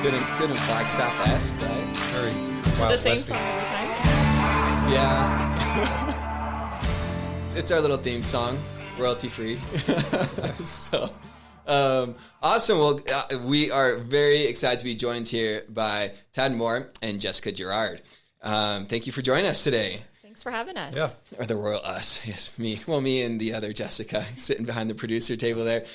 good and Flagstaff-esque, right? Very The same song every time. Yeah. It's our little theme song, royalty free. So, awesome. Well, we are very excited to be joined here by Tad Moore and Jessica Garard. Thank you for joining us today. Thanks for having us. Yeah. Or the royal us. Yes, me. Well, me and the other Jessica sitting behind the producer table there.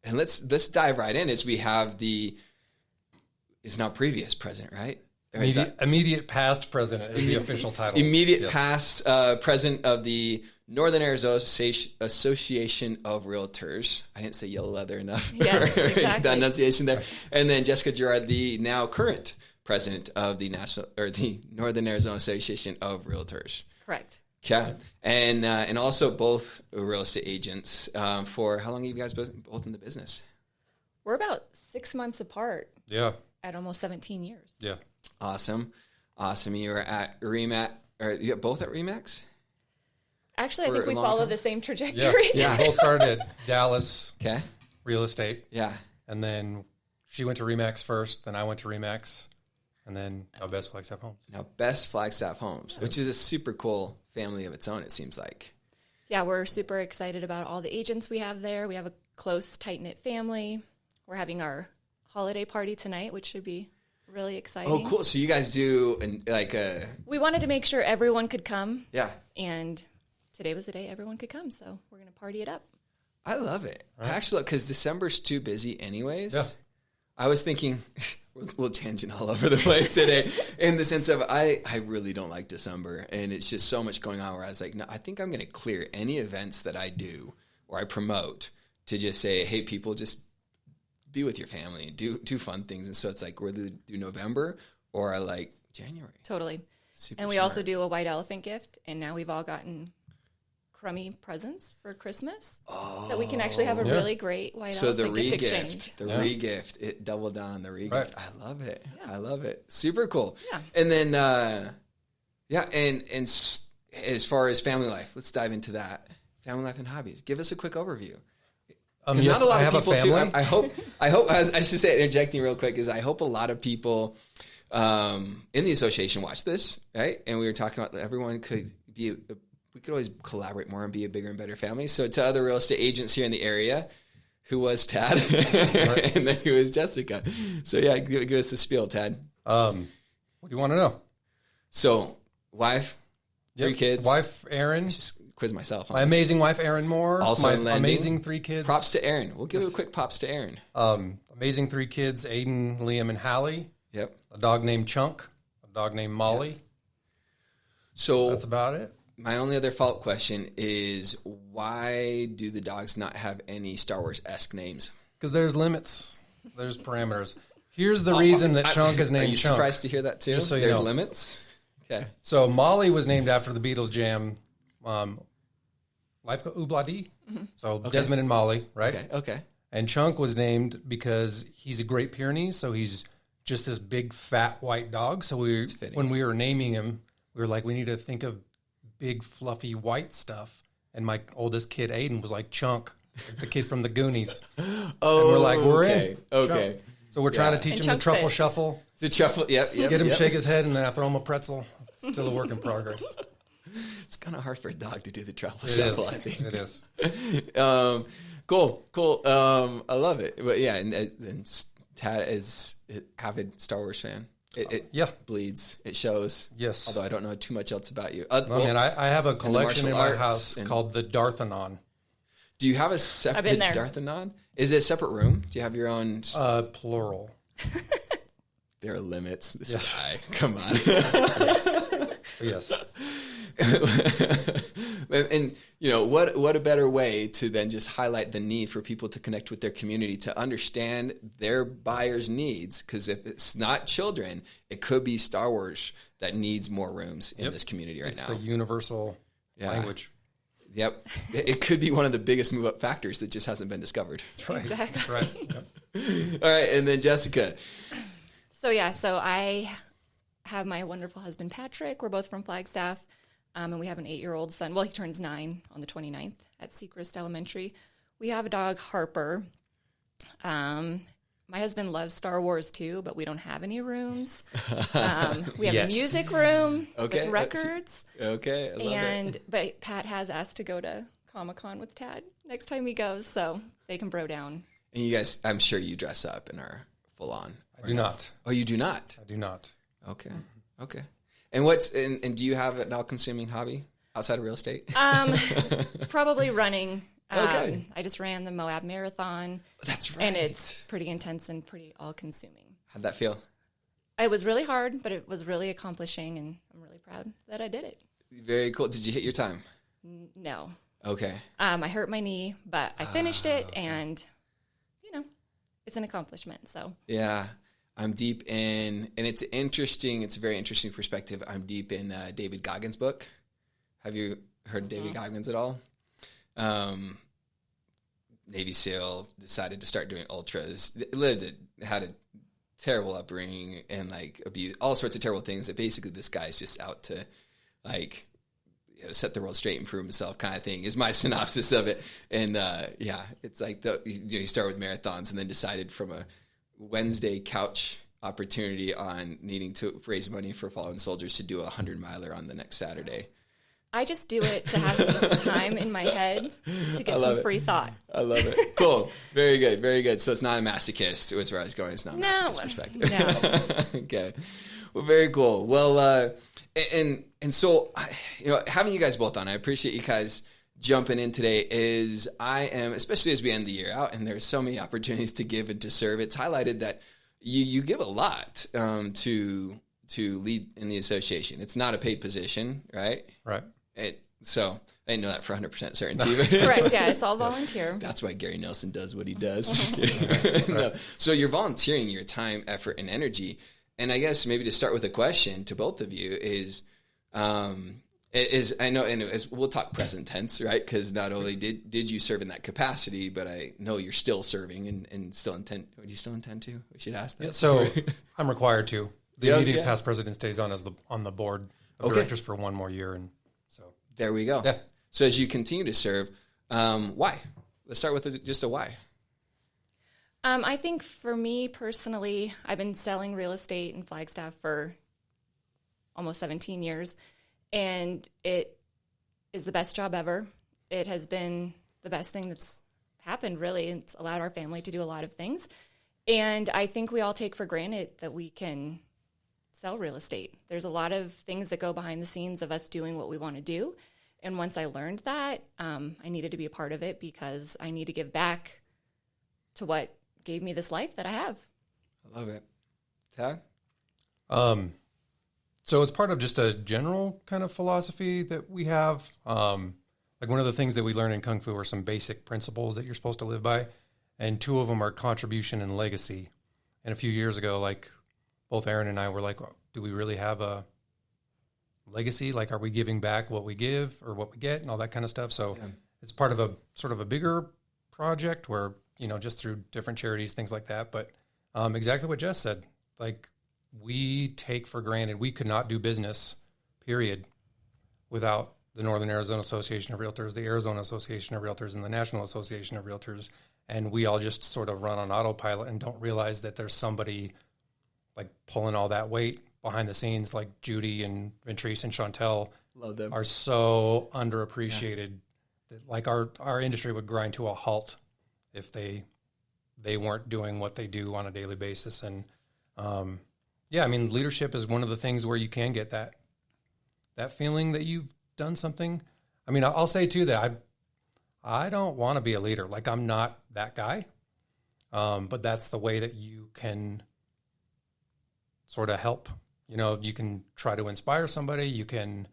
And let's dive right in as we have it's now previous president, right? Immediate past president is the official title. Immediate past president of the Northern Arizona Association of Realtors. I didn't say yellow leather enough. Yes, exactly. The enunciation there. And then Jessica Garard, the now current president of the Northern Arizona Association of Realtors. Correct. Yeah, and also both real estate agents. For how long have you guys both in the business? We're about 6 months apart. Yeah. At almost 17 years. Yeah. Awesome. You were at RE/MAX, or you both at RE/MAX? Actually, I think we a long follow time? the same trajectory. Yeah. We both started at Dallas Okay. real estate. Yeah. And then she went to RE/MAX first, then I went to RE/MAX, and then now Best Flagstaff Homes. Now, Best Flagstaff Homes, which is a super cool family of its own, it seems like. Yeah, we're super excited about all the agents we have there. We have a close, tight-knit family. We're having our holiday party tonight, which should be really exciting. Oh, cool. So you guys do We wanted to make sure everyone could come. Yeah. And today was the day everyone could come, so we're going to party it up. I love it. Right. Actually, because December's too busy anyways. Yeah. I was thinking, we'll tangent all over the place today in the sense of I really don't like December, and it's just so much going on where I was like, no, I think I'm going to clear any events that I do or I promote to just say, hey, people, just be with your family and do fun things. And so it's like, whether do November or I like January. Totally. Super and we smart. also do a white elephant gift, and now we've all gotten crummy presents for Christmas that we can actually have a really great white elephant gift exchange. Re-gift, it doubled down on the re-gift. Right. I love it. Yeah. I love it. Super cool. Yeah. And then, and as far as family life, let's dive into that. Family life and hobbies. Give us a quick overview. Yes, not a lot I of have people a family. too. I hope. As I should say, interjecting real quick is, I hope a lot of people in the association watch this, right? And we were talking about everyone could be. We could always collaborate more and be a bigger and better family. So to other real estate agents here in the area, who was Tad, Right. and then who was Jessica. So yeah, give us the spiel, Tad. What do you want to know? So wife, 3 kids. Wife, Erin. Just quiz myself. My amazing wife, Erin Moore. Also my lending. amazing 3 kids. Props to Erin. We'll give a quick props to Erin. Amazing 3 kids, Aiden, Liam, and Hallie. Yep. A dog named Chunk. A dog named Molly. Yep. So That's about it. my only other follow-up question is, why do the dogs not have any Star Wars-esque names? Because there's limits. There's parameters. Here's the reason that Chunk is named Are you Chunk. surprised to hear that too? Just so you There's know. limits? Okay. So Molly was named after the Beatles jam, Life Go Oobla-Dee. So Desmond and Molly, right? Okay. And Chunk was named because he's a Great Pyrenees, so he's just this big, fat, white dog. So when we were naming him, we were like, we need to think of big, fluffy, white stuff. And my oldest kid, Aiden, was like Chunk, the kid from the Goonies. Oh, and we're like, we're okay. in. Okay. Chunk. So we're trying to teach And him the Chunk truffle fits. shuffle. The truffle, yep. Get him shake his head, and then I throw him a pretzel. Still a work in progress. It's kind of hard for a dog to do the truffle It shuffle, is. I think. It is. Cool. I love it. But yeah, and Tad is an avid Star Wars fan. It Yeah. bleeds. It shows. Yes. Although I don't know too much else about you. Man, I have a collection in martial my arts house called the Darthanon. Do you have a separate been there. Darthanon? Is it a separate room? Do you have your own? Plural. There are limits. This Yes. guy. Come on. Yes. And you know, what a better way to then just highlight the need for people to connect with their community, to understand their buyers' needs. Because if it's not children, it could be Star Wars that needs more rooms in this community right It's now. the universal language. Yep. It could be one of the biggest move-up factors that just hasn't been discovered. That's right. Exactly. That's right. Yep. All right, and then Jessica. So I have my wonderful husband, Patrick. We're both from Flagstaff, and we have an 8-year-old son. Well, he turns 9 on the 29th at Sechrist Elementary. We have a dog, Harper. my husband loves Star Wars too, but we don't have any rooms. We have Yes. a music room Okay, with records. Okay, I love it. But Pat has asked to go to Comic-Con with Tad next time he goes, so they can bro down. And you guys, I'm sure you dress up and are full on. I do not. Oh, you do not? I do not. Okay. Okay. And and do you have an all-consuming hobby outside of real estate? Probably running. Okay. I just ran the Moab Marathon. That's right. And it's pretty intense and pretty all-consuming. How'd that feel? It was really hard, but it was really accomplishing, and I'm really proud that I did it. Very cool. Did you hit your time? No. Okay. I hurt my knee, but I finished it, and, it's an accomplishment, so. Yeah. I'm deep in, and it's a very interesting perspective. I'm deep in David Goggins' book. Have you heard of David Goggins at all? Navy SEAL, decided to start doing ultras, had a terrible upbringing and abuse, all sorts of terrible things that basically this guy's just out to set the world straight and prove himself kind of thing is my synopsis of it. And it's like you start with marathons and then decided from a Wednesday couch opportunity on needing to raise money for fallen soldiers to do a 100-miler on the next Saturday. I just do it to have some time in my head to get some free thought. I love it. Cool. Very good. Very good. So it's not a masochist was where I was going. It's not a masochist perspective. No. Okay. Well, very cool. Well, and so, having you guys both on, I appreciate you guys jumping in today. I am, especially as we end the year out and there's so many opportunities to give and to serve, it's highlighted that you give a lot to lead in the association. It's not a paid position, right? Right. So I didn't know that for 100% certainty. Correct, yeah, it's all volunteer. That's why Gary Nelson does what he does. Just kidding. No. So you're volunteering your time, effort, and energy. And I guess maybe to start with a question to both of you is I know, and we'll talk present tense, right? Because not only did you serve in that capacity, but I know you're still serving and still intend. Do you still intend to? We should ask that. Yeah, so I'm required to. The immediate past president stays on on the board of directors for one more year, and so there we go. Yeah. So as you continue to serve, why? Let's start with just a why. I think for me personally, I've been selling real estate in Flagstaff for almost 17 years, and it is the best job ever. It has been the best thing that's happened, really. It's allowed our family to do a lot of things, and I think we all take for granted that we can sell real estate. There's a lot of things that go behind the scenes of us doing what we want to do, and once I learned that, I needed to be a part of it because I need to give back to what gave me this life that I have. I love it. Tad? So it's part of just a general kind of philosophy that we have. Like one of the things that we learn in Kung Fu are some basic principles that you're supposed to live by. And two of them are contribution and legacy. And a few years ago, like both Aaron and I were like, do we really have a legacy? Like, are we giving back what we give or what we get and all that kind of stuff? So it's part of a sort of a bigger project where, just through different charities, things like that. But exactly what Jess said, like we take for granted, we could not do business, period, without the Northern Arizona Association of Realtors, the Arizona Association of Realtors, and the National Association of Realtors. And we all just sort of run on autopilot and don't realize that there's somebody like pulling all that weight behind the scenes, like Judy and Ventrice and Chantel. Love them. Are so underappreciated that like our industry would grind to a halt if they weren't doing what they do on a daily basis. And leadership is one of the things where you can get that feeling that you've done something. I mean, I'll say too that I don't want to be a leader. Like I'm not that guy. But that's the way that you can sort of help. You can try to inspire somebody. You can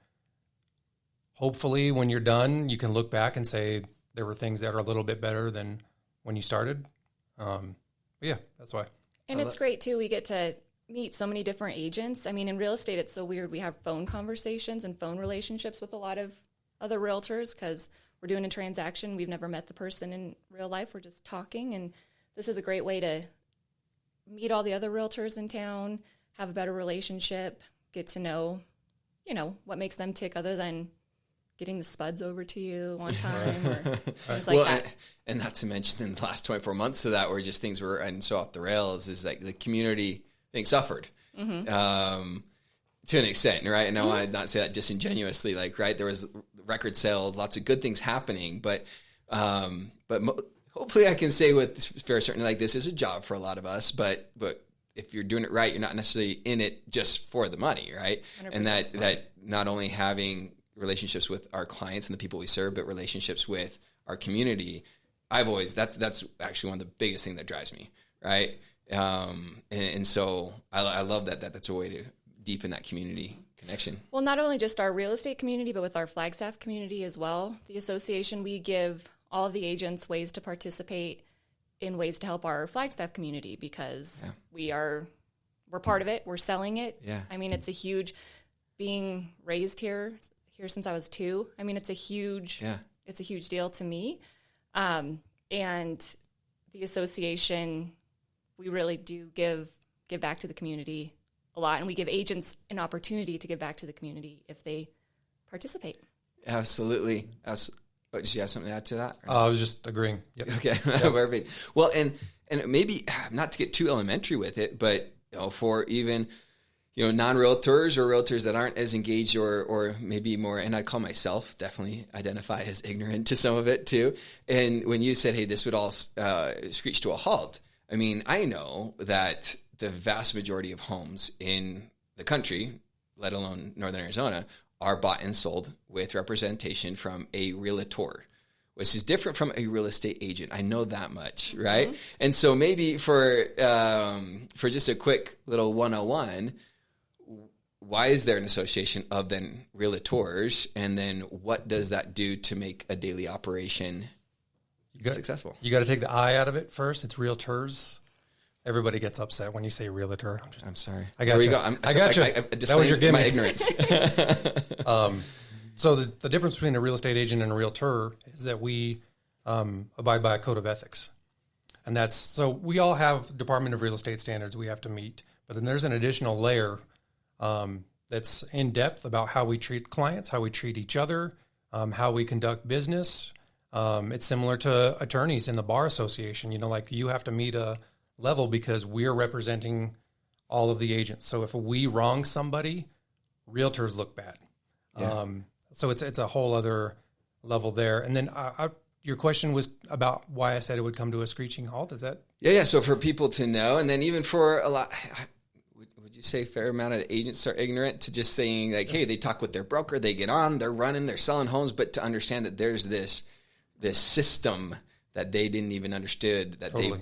hopefully when you're done, you can look back and say there were things that are a little bit better than when you started. But yeah, that's why. And it's great too. We get to meet so many different agents. I mean, in real estate, it's so weird. We have phone conversations and phone relationships with a lot of other realtors because we're doing a transaction. We've never met the person in real life. We're just talking. And this is a great way to meet all the other realtors in town, have a better relationship, get to know, what makes them tick other than getting the spuds over to you one time or things well, like that. And not to mention in the last 24 months of that, where just things were and so off the rails, is like the community thing suffered to an extent, right? And I want to not say that disingenuously, like, right, there was record sales, lots of good things happening, but hopefully I can say with fair certainty, like, this is a job for a lot of us, but if you're doing it right, you're not necessarily in it just for the money, right? And that not only having relationships with our clients and the people we serve, but relationships with our community. That's actually one of the biggest things that drives me, right? And so I love that's a way to deepen that community connection. Well, not only just our real estate community, but with our Flagstaff community as well. The association, we give all of the agents ways to participate in ways to help our Flagstaff community because we're part of it. We're selling it. Yeah. I mean, it's a huge, being raised here since I was 2. I mean, it's a huge deal to me. And the association, we really do give back to the community a lot, and we give agents an opportunity to give back to the community if they participate. Absolutely. Did you have something to add to that? I was just agreeing. Yep. Okay. Yep. Perfect. Well, and maybe not to get too elementary with it, but for even non-realtors or realtors that aren't as engaged or maybe more, and I'd call myself definitely identify as ignorant to some of it too. And when you said, hey, this would all screech to a halt, I mean, I know that the vast majority of homes in the country, let alone Northern Arizona, are bought and sold with representation from a realtor, which is different from a real estate agent. I know that much, right? Mm-hmm. And so maybe for just a quick little 101, why is there an association of then realtors, and then what does that do to make a daily operation successful? You got to take the I out of it first. It's realtors. Everybody gets upset when you say realtor. I'm sorry. I got you. I got you. That was your gimmick. My ignorance. So the difference between a real estate agent and a realtor is that we abide by a code of ethics. And so we all have Department of Real Estate standards we have to meet. But then there's an additional layer that's in depth about how we treat clients, how we treat each other, how we conduct business. It's similar to attorneys in the bar association. Like you have to meet a level because we're representing all of the agents. So if we wrong somebody, realtors look bad. Yeah. So it's a whole other level there. And then your question was about why I said it would come to a screeching halt. Is that? Yeah. So for people to know, and then even for a lot, would you say a fair amount of agents are ignorant to just saying like, hey, they talk with their broker, they get on, they're running, they're selling homes, but to understand that there's this system that they didn't even understood that totally.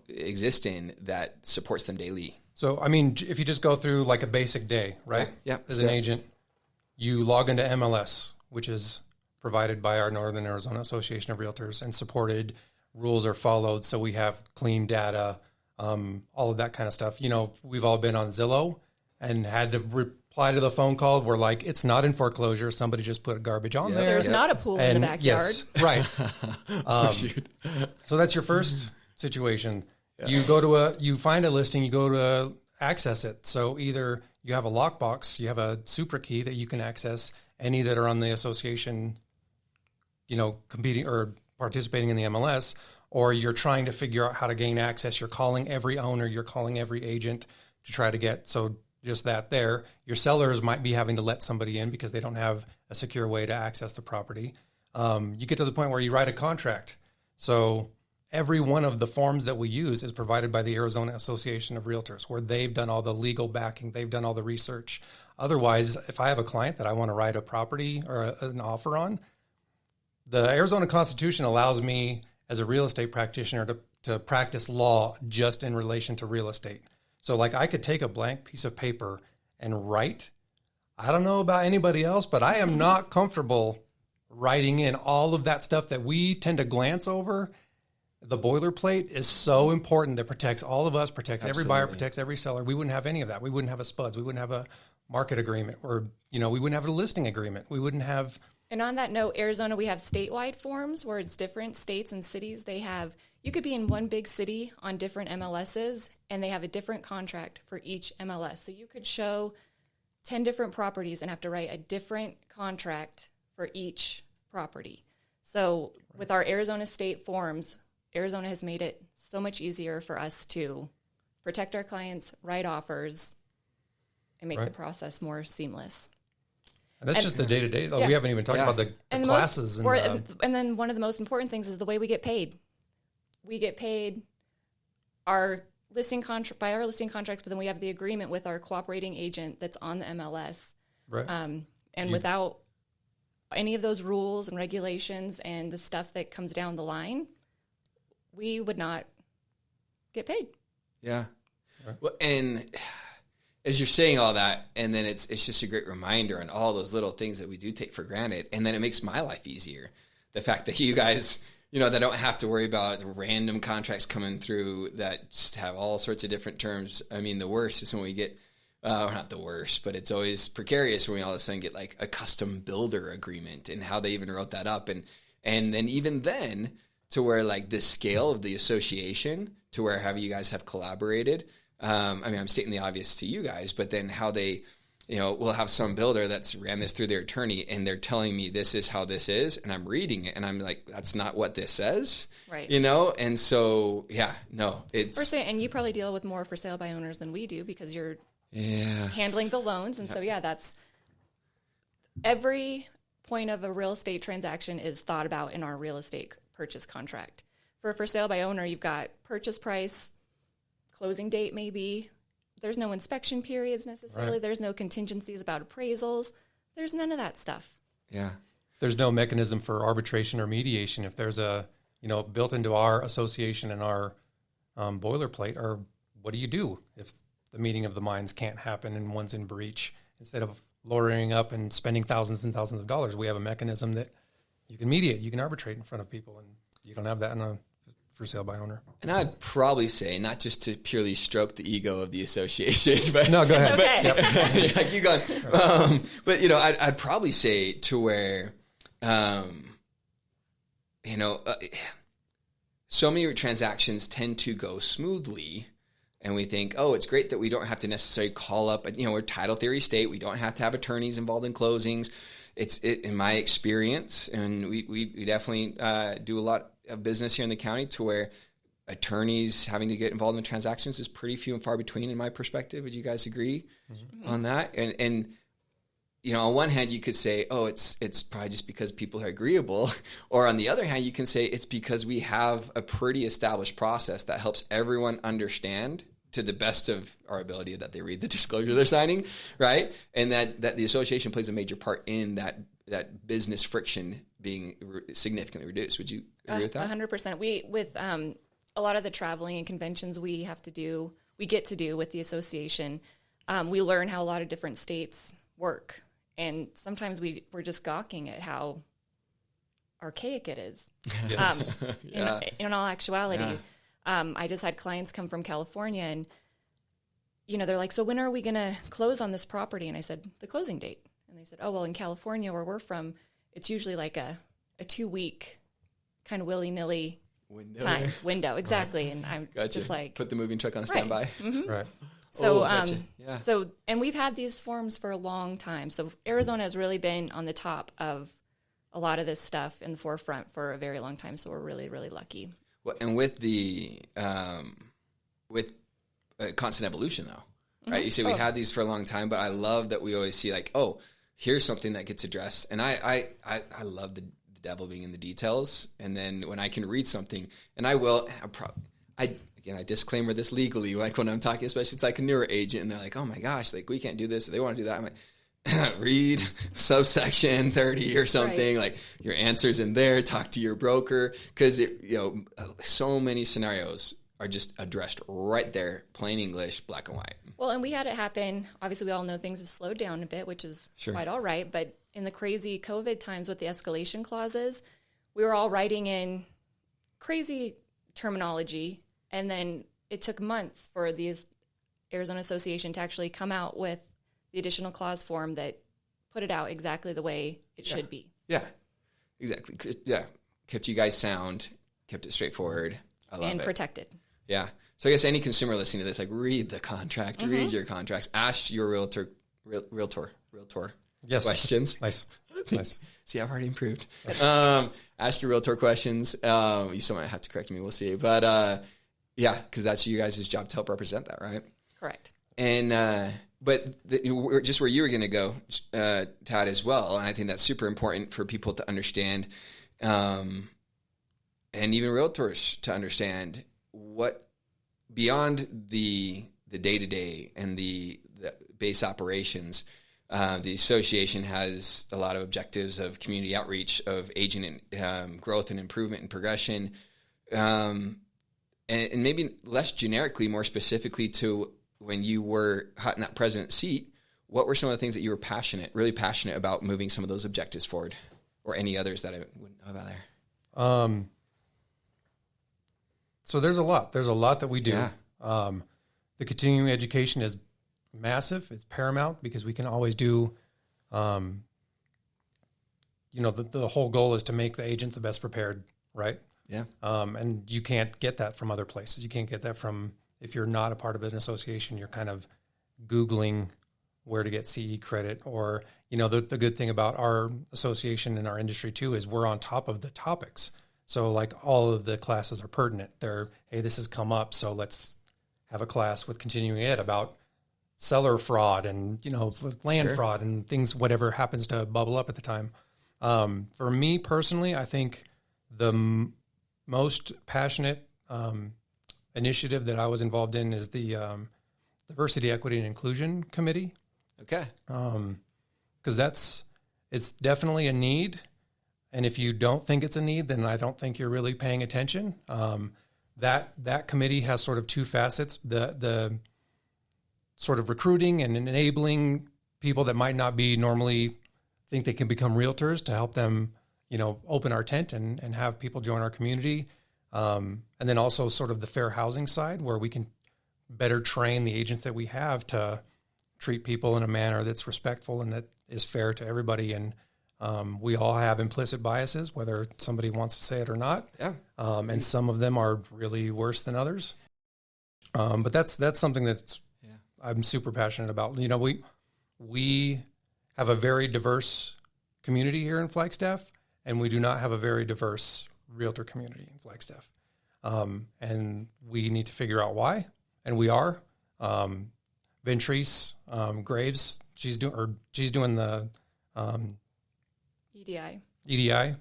They exist in that supports them daily. So, I mean, if you just go through like a basic day, right? Yeah. As an agent, you log into MLS, which is provided by our Northern Arizona Association of Realtors, and supported rules are followed. So we have clean data, all of that kind of stuff. We've all been on Zillow and had to reply to the phone call. We're like, it's not in foreclosure. Somebody just put garbage on there. There's not a pool in the backyard. Yes, right. So that's your first situation. Yeah. You find a listing, you go to access it. So either you have a lockbox, you have a Supra key that you can access any that are on the association, competing or participating in the MLS, or you're trying to figure out how to gain access. You're calling every owner, you're calling every agent to try to get, so just that there. Your sellers might be having to let somebody in because they don't have a secure way to access the property. You get to the point where you write a contract. So every one of the forms that we use is provided by the Arizona Association of Realtors, where they've done all the legal backing, they've done all the research. Otherwise, if I have a client that I want to write a property or an offer on, the Arizona Constitution allows me as a real estate practitioner to practice law just in relation to real estate. So like I could take a blank piece of paper and write. I don't know about anybody else, but I am not comfortable writing in all of that stuff that we tend to glance over. The boilerplate is so important that protects all of us, protects every buyer, protects every seller. We wouldn't have any of that. We wouldn't have a SPUDS. We wouldn't have a market agreement, or, we wouldn't have a listing agreement. We wouldn't have. And on that note, Arizona, we have statewide forms where it's different states and cities. You could be in one big city on different MLSs, and they have a different contract for each MLS. So you could show 10 different properties and have to write a different contract for each property. So with our Arizona state forms, Arizona has made it so much easier for us to protect our clients, write offers, and make the process more seamless. And that's just the day-to-day, though. We haven't even talked about the classes. And then one of the most important things is the way we get paid. We get paid our listing contract by our listing contracts, but then we have the agreement with our cooperating agent that's on the MLS. Right. And without any of those rules and regulations and the stuff that comes down the line, we would not get paid. Yeah. Right. Well, and as you're saying all that, and then it's just a great reminder on all those little things that we do take for granted, and then it makes my life easier. The fact that you guys, that don't have to worry about random contracts coming through that just have all sorts of different terms. I mean, the worst is when we get, or not the worst, but it's always precarious when we all of a sudden get like a custom builder agreement and how they even wrote that up. And then even then to where like the scale of the association to where you guys have collaborated. I mean, I'm stating the obvious to you guys, but then how they, we'll have some builder that's ran this through their attorney and they're telling me this is how this is. And I'm reading it and I'm like, that's not what this says. Right. And so, it's. And you probably deal with more for sale by owners than we do because you're handling the loans. And so, that's every point of a real estate transaction is thought about in our real estate purchase contract. For sale by owner, you've got purchase price, closing date maybe. There's no inspection periods necessarily. Right. There's no contingencies about appraisals. There's none of that stuff. Yeah. There's no mechanism for arbitration or mediation. If there's a, built into our association and our boilerplate, or what do you do if the meeting of the minds can't happen and one's in breach? Instead of lawyering up and spending thousands and thousands of dollars, we have a mechanism that you can mediate, you can arbitrate in front of people, and you don't have that in a for sale by owner. And I'd probably say, not just to purely stroke the ego of the association, but no, go ahead. Okay. Keep going. But I'd probably say to where, so many transactions tend to go smoothly, and we think, oh, it's great that we don't have to necessarily call up. We're title theory state. We don't have to have attorneys involved in closings. It's in my experience, and we definitely do a lot of business here in the county to where attorneys having to get involved in transactions is pretty few and far between in my perspective. Would you guys agree on that? And on one hand you could say, oh, it's probably just because people are agreeable, or on the other hand you can say it's because we have a pretty established process that helps everyone understand to the best of our ability that they read the disclosure they're signing, right? And that the association plays a major part in that business friction being significantly reduced. Would you agree with that? 100%. With a lot of the traveling and conventions we get to do with the association, we learn how a lot of different states work. And sometimes we're just gawking at how archaic it is. Yes. In all actuality. Yeah. I just had clients come from California and, they're like, so when are we going to close on this property? And I said, the closing date. And they said, oh, well, in California where we're from, it's usually like a 2-week kind of willy-nilly window. Exactly. Right. And I'm just like. Put the moving truck on standby. Right. Mm-hmm. Right. So, and we've had these forms for a long time. So Arizona has really been on the top of a lot of this stuff in the forefront for a very long time. So we're really, really lucky. Well, and with the constant evolution, though, right? You say we had these for a long time, but I love that we always see like, oh, here's something that gets addressed, and I love the devil being in the details. And then when I can read something, and I disclaimer this legally, like when I'm talking, especially it's like a newer agent, and they're like, oh my gosh, like we can't do this, or they want to do that. I'm like, read subsection 30 or something, like your answers in there, talk to your broker, because so many scenarios are just addressed right there, plain English, black and white. Well, and we had it happen. Obviously, we all know things have slowed down a bit, which is quite all right. But in the crazy COVID times with the escalation clauses, we were all writing in crazy terminology, and then it took months for the Arizona Association to actually come out with the additional clause form that put it out exactly the way it should be. Yeah, exactly. Yeah, kept you guys sound, kept it straightforward. I love it. And protected. Yeah. So I guess any consumer listening to this, like read the contract, read your contracts, ask your realtor yes. questions. Nice. Nice. See, I've already improved. Ask your realtor questions. You still might have to correct me. We'll see. But yeah, because that's you guys' job to help represent that, right? Correct. And just where you were going to go, Todd, as well, and I think that's super important for people to understand, and even realtors to understand what beyond the day-to-day and the base operations. The association has a lot of objectives of community outreach, of agent growth and improvement and progression, and maybe less generically, more specifically to when you were hot in that president seat. What were some of the things that you were really passionate about moving some of those objectives forward, or any others that I wouldn't know about there? So there's a lot. There's a lot that we do. Yeah. The continuing education is massive. It's paramount because we can always do, the whole goal is to make the agents the best prepared, right? Yeah. And you can't get that from other places. You can't get that from, if you're not a part of an association, you're kind of Googling where to get CE credit, or, the good thing about our association and our industry too, is we're on top of the topics. So like all of the classes are pertinent. Hey, this has come up, so let's have a class with continuing ed about seller fraud and, land fraud and things, whatever happens to bubble up at the time. For me personally, I think the most passionate initiative that I was involved in is the Diversity, Equity, and Inclusion Committee. Okay. Because it's definitely a need. And if you don't think it's a need, then I don't think you're really paying attention. That committee has sort of two facets: the sort of recruiting and enabling people that might not be normally think they can become realtors, to help them, open our tent and have people join our community. And then also sort of the fair housing side, where we can better train the agents that we have to treat people in a manner that's respectful and that is fair to everybody. And we all have implicit biases, whether somebody wants to say it or not. Yeah. And some of them are really worse than others. But that's something that's I'm super passionate about. We have a very diverse community here in Flagstaff, and we do not have a very diverse realtor community in Flagstaff. And we need to figure out why, and we are. Ventrice Graves, she's doing the EDI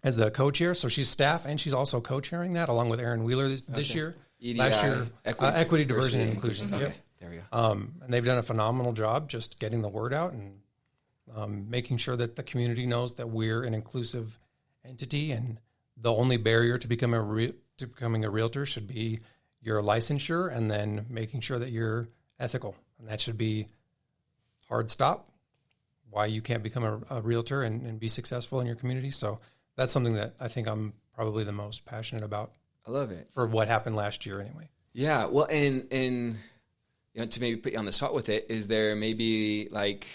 as the co-chair. So she's staff, and she's also co-chairing that along with Aaron Wheeler this year. EDI, last year, equity, diversity, and inclusion. Okay. Yep. There we go. And they've done a phenomenal job just getting the word out and making sure that the community knows that we're an inclusive entity, and the only barrier to becoming a realtor should be your licensure, and then making sure that you're ethical. And that should be hard stop why you can't become a realtor and be successful in your community. So that's something that I think I'm probably the most passionate about. I love it. For what happened last year anyway. Yeah. Well, and to maybe put you on the spot with it, is there maybe like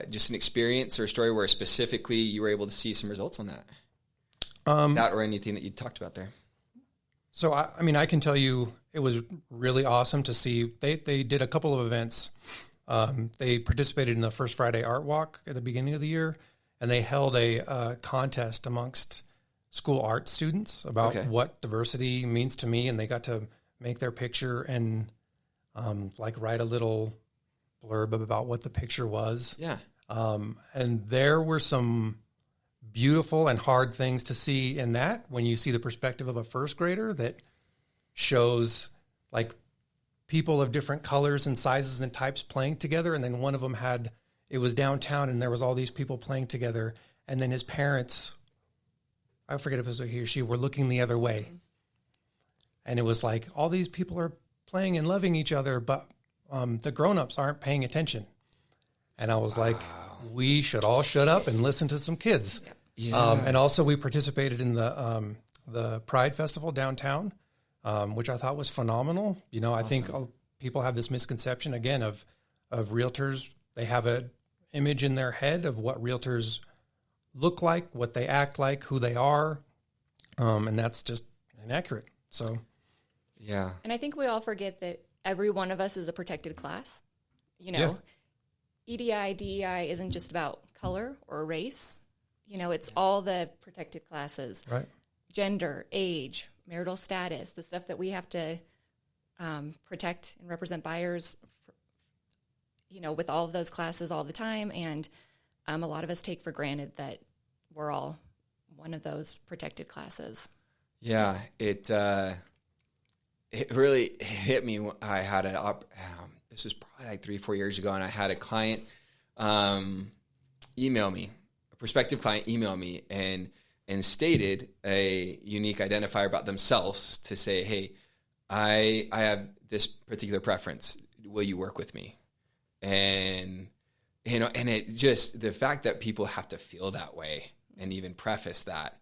just an experience or a story where specifically you were able to see some results on that? That or anything that you talked about there? So, I can tell you it was really awesome to see. They did a couple of events. They participated in the First Friday Art Walk at the beginning of the year, and they held a contest amongst school art students about what diversity means to me, and they got to make their picture and write a little blurb about what the picture was. Yeah. And there were some beautiful and hard things to see in that, when you see the perspective of a first grader that shows people of different colors and sizes and types playing together. And then one of them it was downtown, and there was all these people playing together. And then his parents, I forget if it was he or she, were looking the other way. And it was like, all these people are playing and loving each other, but the grownups aren't paying attention. And I was like, we should all shut up and listen to some kids. Yeah. And also we participated in the Pride Festival downtown, which I thought was phenomenal. Awesome. I think people have this misconception again of realtors. They have an image in their head of what realtors look like, what they act like, who they are. And that's just inaccurate. So, yeah. And I think we all forget that every one of us is a protected class. EDI, DEI isn't just about color or race. You know, it's all the protected classes, Right. Gender, age, marital status, the stuff that we have to protect and represent buyers, you know, with all of those classes all the time. And a lot of us take for granted that we're all one of those protected classes. Yeah, it really hit me. I had this was probably like 3-4 years ago, and I had a client email me, a prospective client email me, and stated a unique identifier about themselves to say, hey, I have this particular preference. Will you work with me? And, you know, and it just, the fact that people have to feel that way and even preface that.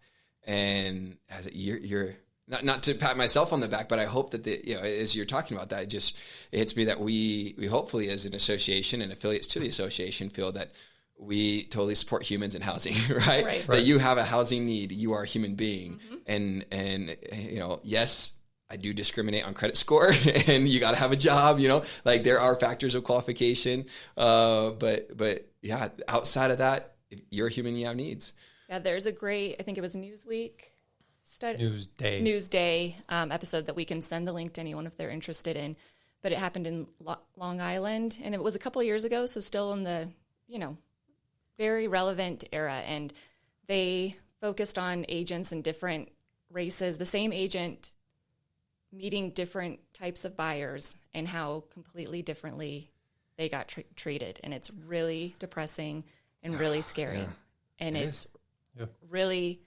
And as you're not to pat myself on the back, but I hope that as you're talking about that, it hits me that we hopefully as an association and affiliates to the association feel that we totally support humans in housing, right? That you have a housing need, you are a human being. And you know, yes, I do discriminate on credit score and you got to have a job, you know, like there are factors of qualification. But yeah, outside of that, if you're a human, you have needs. Yeah, there's a great, I think it was Newsday episode that we can send the link to anyone if they're interested in. But it happened in Long Island, and it was a couple of years ago, so still in the, you know, very relevant era. And they focused on agents in different races, the same agent meeting different types of buyers and how completely differently they got treated. And it's really depressing and really scary. Yeah. And it's really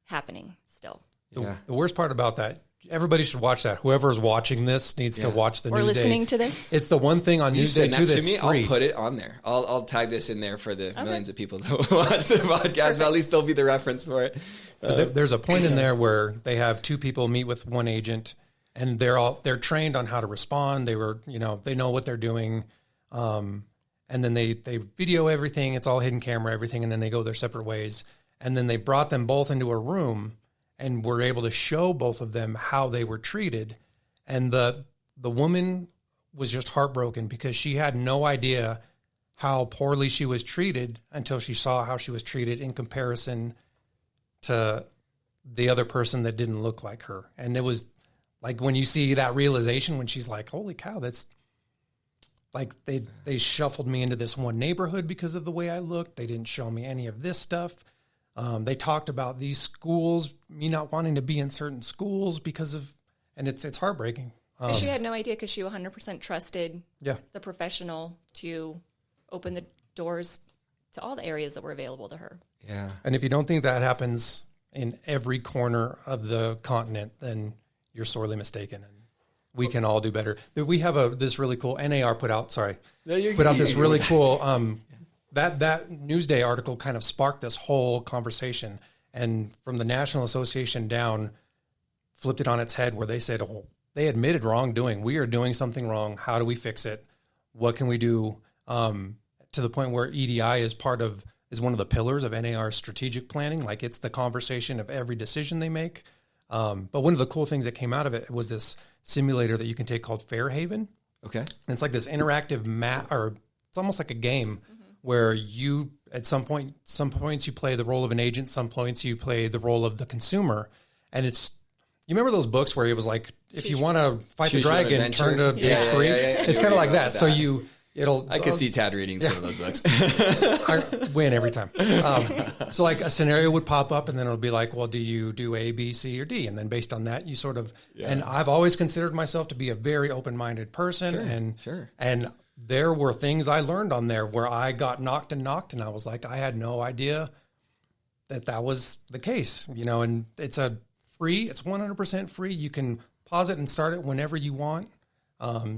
happening still. The worst part about that, everybody should watch that. Whoever's watching this needs to watch the Newsday. Or listening to this. It's the one thing on Newsday too that's free. I'll put it on there. I'll tag this in there for the millions of people that watch the podcast. But at least there'll be the reference for it. There's a point in there where they have two people meet with one agent, and they're trained on how to respond. They know what they're doing, and then they video everything. It's all hidden camera, everything, and then they go their separate ways. And then they brought them both into a room and were able to show both of them how they were treated. And the woman was just heartbroken because she had no idea how poorly she was treated until she saw how she was treated in comparison to the other person that didn't look like her. And it was like when you see that realization, when she's like, holy cow, that's like they shuffled me into this one neighborhood because of the way I looked. They didn't show me any of this stuff. They talked about these schools, me not wanting to be in certain schools because of, and it's heartbreaking. She had no idea because she 100% trusted the professional to open the doors to all the areas that were available to her. Yeah. And if you don't think that happens in every corner of the continent, then you're sorely mistaken. And we can all do better. We have this really cool NAR put out this really cool, that Newsday article kind of sparked this whole conversation, and from the National Association down, flipped it on its head where they said, they admitted wrongdoing. We are doing something wrong. How do we fix it? What can we do? To the point where EDI is one of the pillars of NAR's strategic planning. Like it's the conversation of every decision they make. But one of the cool things that came out of it was this simulator that you can take called Fairhaven. Okay. And it's like this interactive or it's almost like a game where you, at some points you play the role of an agent, some points you play the role of the consumer. And you remember those books where it was like, if you want to fight the dragon, turn to page 3. It's kind of like that. So I could see Tad reading some of those books. I win every time. So like a scenario would pop up and then it'll be like, well, do you do A, B, C, or D? And then based on that, you sort of, and I've always considered myself to be a very open-minded person. And there were things I learned on there where I got knocked and I was like, I had no idea that was the case, and it's 100% free. You can pause it and start it whenever you want.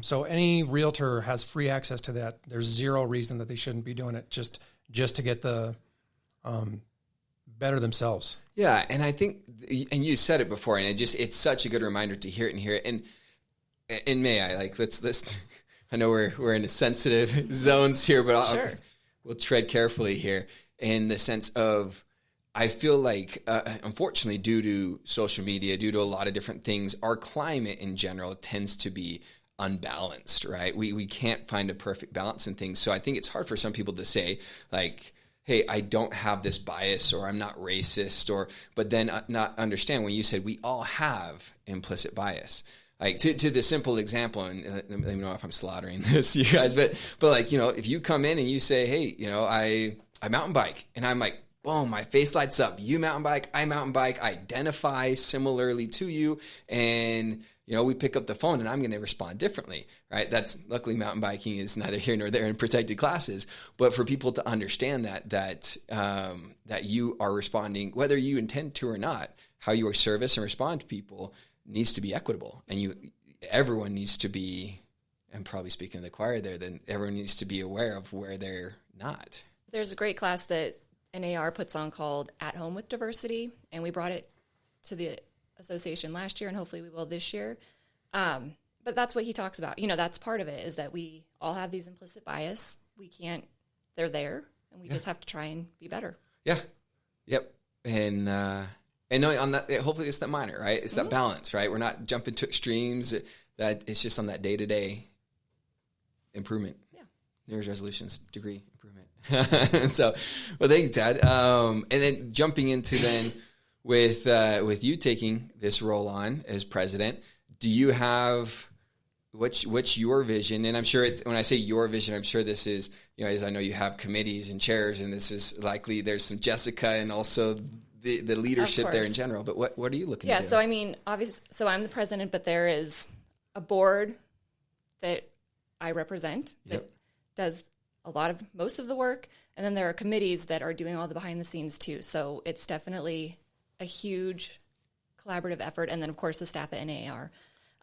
So any realtor has free access to that. There's zero reason that they shouldn't be doing it just to get the better themselves. Yeah. And I think, and you said it before, and it's such a good reminder to hear it. And may I let's I know we're in sensitive zones here, but we'll tread carefully here in the sense of, I feel like, unfortunately, due to social media, due to a lot of different things, our climate in general tends to be unbalanced, right? We can't find a perfect balance in things. So I think it's hard for some people to say, like, hey, I don't have this bias, or I'm not racist, but then not understand when you said we all have implicit bias. Like to the simple example, and let me know if I'm slaughtering this, you guys, but like, if you come in and you say, hey, I mountain bike, and I'm like, boom, my face lights up. You mountain bike, I mountain bike, identify similarly to you, and we pick up the phone, and I'm going to respond differently, right? That's luckily mountain biking is neither here nor there in protected classes, but for people to understand that you are responding, whether you intend to or not, how you service and respond to people needs to be equitable, and everyone needs to be, and probably speaking of the choir there, then everyone needs to be aware of where they're not. There's a great class that NAAR puts on called At Home with Diversity, and we brought it to the association last year, and hopefully we will this year. But that's what he talks about. That's part of it, is that we all have these implicit bias. They're there, and we just have to try and be better. Yeah. Yep. And knowing on that, hopefully it's that minor, right? It's that balance, right? We're not jumping to extremes. That it's just on that day-to-day improvement. Yeah. New Year's resolutions, degree improvement. So, well, thank you, Tad. And then jumping into then with you taking this role on as president, do you have what's your vision? And I'm sure when I say your vision, I'm sure this is, as I know you have committees and chairs, and this is likely there's some Jessica and also the leadership there in general, but what are you looking to do? Yeah, so I mean, obviously, so I'm the president, but there is a board that I represent that does most of the work, and then there are committees that are doing all the behind the scenes too. So it's definitely a huge collaborative effort, and then of course the staff at NAAR.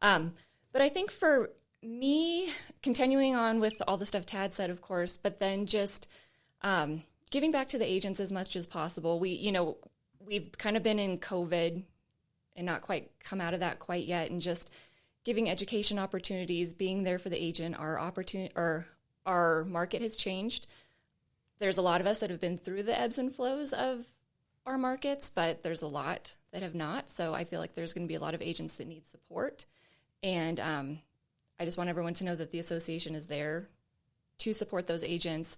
But I think for me, continuing on with all the stuff Tad said, of course, but then just giving back to the agents as much as possible. We've kind of been in COVID and not quite come out of that quite yet, and just giving education opportunities, being there for the agent. Our market has changed. There's a lot of us that have been through the ebbs and flows of our markets, but there's a lot that have not. So I feel like there's going to be a lot of agents that need support. And I just want everyone to know that the association is there to support those agents.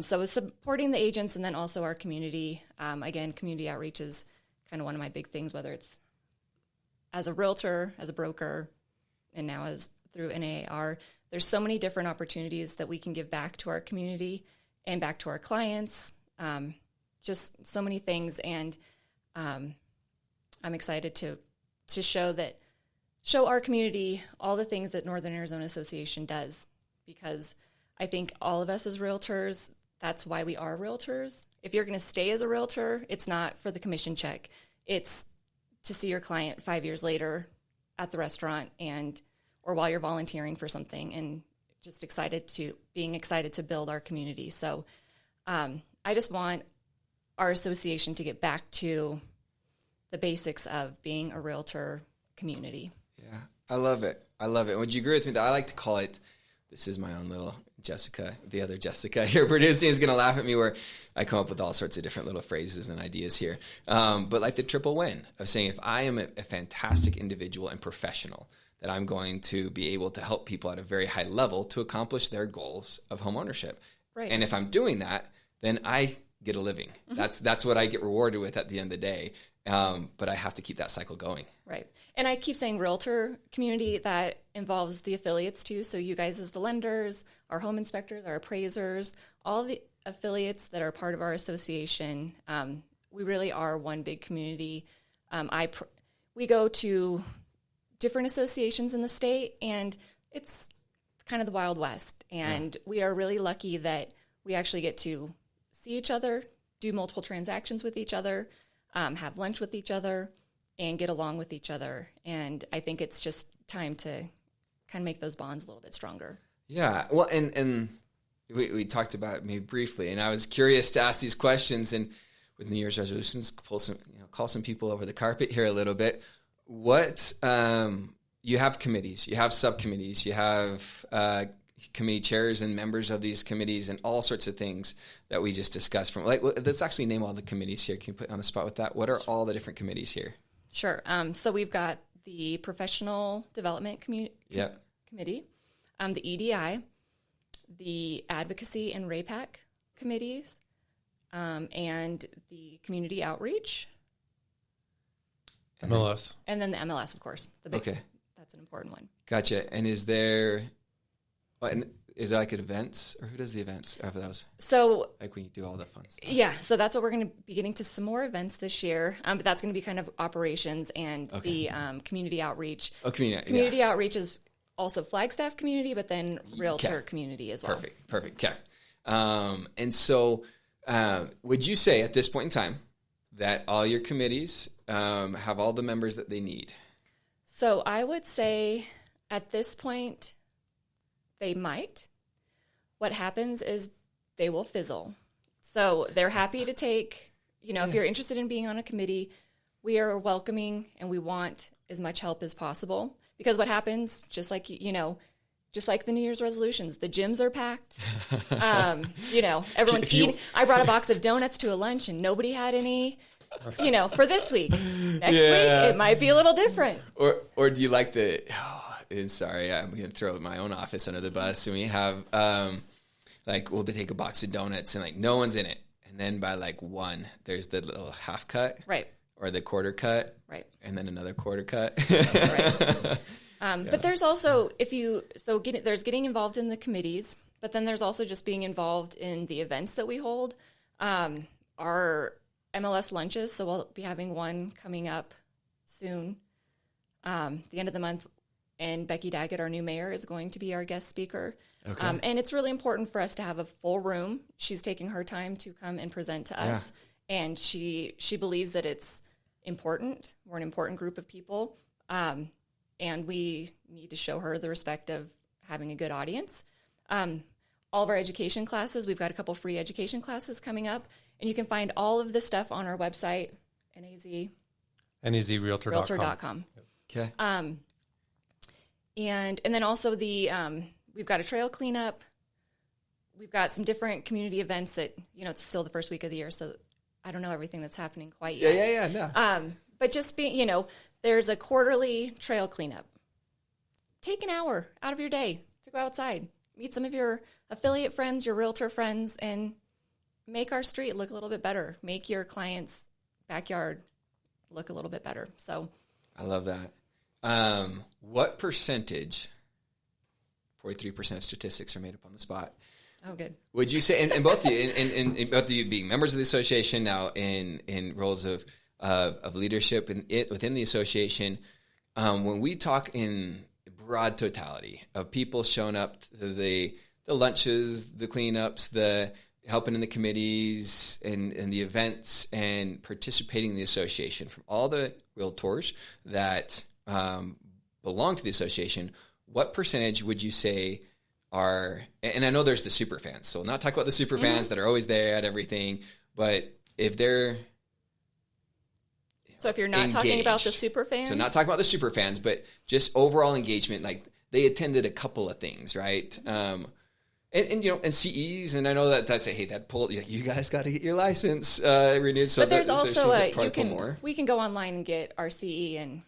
So supporting the agents, and then also our community. Again, community outreach is kind of one of my big things, whether it's as a realtor, as a broker, and now as through NAAR. There's so many different opportunities that we can give back to our community and back to our clients. Just so many things, and I'm excited to show our community all the things that Northern Arizona Association does, because I think all of us as realtors, that's why we are realtors. If you're going to stay as a realtor, it's not for the commission check. It's to see your client 5 years later at the restaurant or while you're volunteering for something, and just being excited to build our community. So I just want our association to get back to the basics of being a realtor community. Yeah, I love it. Would you agree with me that I like to call it, this is my own little Jessica, the other Jessica here producing is going to laugh at me where I come up with all sorts of different little phrases and ideas here. But like the triple win of saying, if I am a fantastic individual and professional, that I'm going to be able to help people at a very high level to accomplish their goals of home ownership. Right. And if I'm doing that, then I get a living. Mm-hmm. That's what I get rewarded with at the end of the day. But I have to keep that cycle going. Right. And I keep saying realtor community, that involves the affiliates too. So you guys as the lenders, our home inspectors, our appraisers, all the affiliates that are part of our association. We really are one big community. We go to different associations in the state, and it's kind of the Wild West. And we are really lucky that we actually get to see each other, do multiple transactions with each other, have lunch with each other, and get along with each other. And I think it's just time to kind of make those bonds a little bit stronger. Yeah. Well, and we talked about it maybe briefly, and I was curious to ask these questions, and with New Year's resolutions, call some people over the carpet here a little bit. What, you have committees, you have subcommittees, you have committee chairs and members of these committees and all sorts of things that we just discussed. Let's actually name all the committees here. Can you put on the spot with that? What are all the different committees here? Sure. So we've got the Professional Development Committee, the EDI, the Advocacy and RAPAC committees, and the community outreach. MLS. And then the MLS, of course. Okay. That's an important one. Gotcha. And is there like events, or who does the events after those? So like when you do all the fun stuff. Yeah, so that's what we're going to be getting to, some more events this year. But that's going to be kind of operations and the community outreach. Oh, community outreach is also Flagstaff community, but then Realtor community as well. Perfect. Okay. And so would you say at this point in time that all your committees have all the members that they need? So I would say at this point, they might. What happens is they will fizzle. So they're happy to take, if you're interested in being on a committee, we are welcoming and we want as much help as possible. Because what happens, just like the New Year's resolutions, the gyms are packed. Everyone's eating. I brought a box of donuts to a lunch and nobody had any. For this week. Next week, it might be a little different. Or do you like and sorry, I'm going to throw my own office under the bus, and we have, we'll take a box of donuts, and, no one's in it. And then by, 1, there's the little half cut. Right. Or the quarter cut. Right. And then another quarter cut. Right. But there's also, there's getting involved in the committees, but then there's also just being involved in the events that we hold. Our MLS lunches, so we'll be having one coming up soon, the end of the month, and Becky Daggett, our new mayor, is going to be our guest speaker. Okay. And it's really important for us to have a full room. She's taking her time to come and present to us, and she believes that it's important. We're an important group of people, and we need to show her the respect of having a good audience. All of our education classes, we've got a couple free education classes coming up, and you can find all of this stuff on our website, NAZRealtor.com. Okay. And then also we've got a trail cleanup. We've got some different community events that, it's still the first week of the year, so I don't know everything that's happening quite yet. Yeah, no. But just being, there's a quarterly trail cleanup. Take an hour out of your day to go outside. Meet some of your affiliate friends, your realtor friends, and make our street look a little bit better. Make your client's backyard look a little bit better. So, I love that. What percentage? 43% of statistics are made up on the spot. Oh, good. Would you say, and both of you, and both of you being members of the association now in roles of leadership within the association, when we talk in broad totality of people showing up to the lunches, the cleanups, the helping in the committees and the events and participating in the association, from all the realtors that belong to the association, what percentage would you say are, and I know there's the super fans, so we'll not talk about the super fans that are always there at everything, but if they're So if you're not talking about the super fans? So not talking about the super fans, but just overall engagement, they attended a couple of things, right? And CEs, and I know that that's you guys got to get your license renewed. So but there's also we can go online and get our CE in